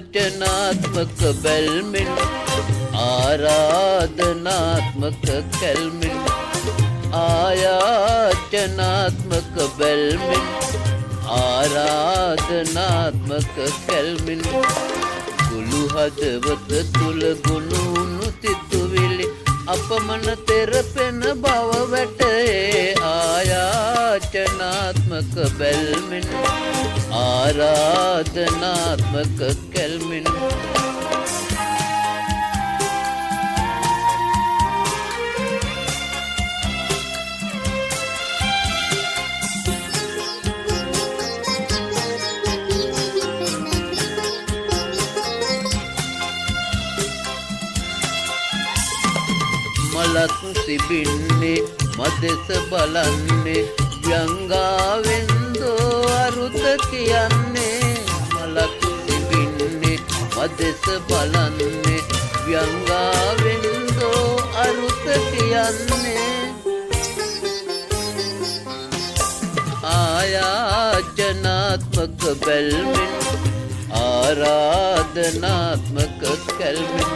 ආයාචනාත්මක බැල්මෙන් ආරාධනාත්මක කැල්මෙන් ආයාචනාත්මක බැල්මෙන් ආරාධනාත්මක කැල්මෙන් ගුළු හදවත තුල ගුණුණු සිතුවිලි අපමණ තෙරපෙන බව වැටේ ආයාචනාත්මක බැල්මෙන් ආරාධනාත්මක කැල්මෙන් මලක් සිබින්නේ මදෙස බලන්නේ ව්‍යංගාවෙන්දෝ අරුත කියන්නේ මලක් සිබින්නේ මදෙස බලන්නේ ව්‍යංගාවෙන්දෝ අරුත කියන්නේ ආයාචනාත්මක බැල්මෙන් ආරාධනාත්මක කැල්මෙන්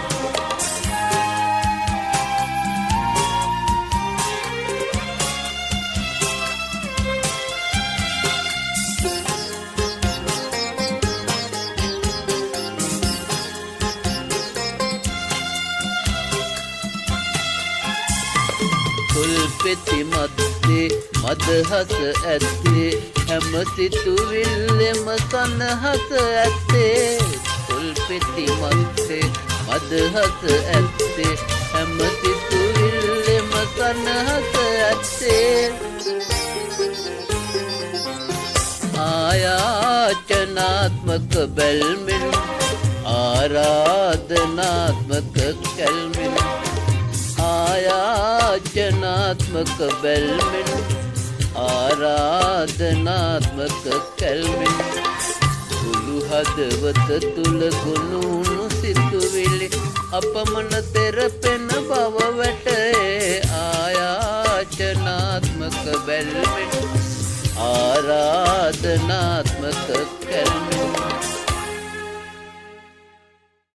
තුල්පෙති මත්තේ මදහස ඇත්තේ හැම සිතුවිල්ලෙම සනහස ඇත්තේ තුල්පෙති මත්තේ මදහස ඇත්තේ හැම සිතුවිල්ලෙම සනහස ඇත්තේ ආයාචනාත්මක බැල්මෙන් ආරාධනාත්මක කැල්මෙන් ආයාචනාත්මක බැල්මෙන් ආරාධනාත්මක කැල්මෙන් ගුළු හදවත තුල ගුණුණු සිතුවිලි අපමණ තෙරපෙන බව වැටේ ආයාචනාත්මක බැල්මෙන් ආරාධනාත්මක කැල්මෙන්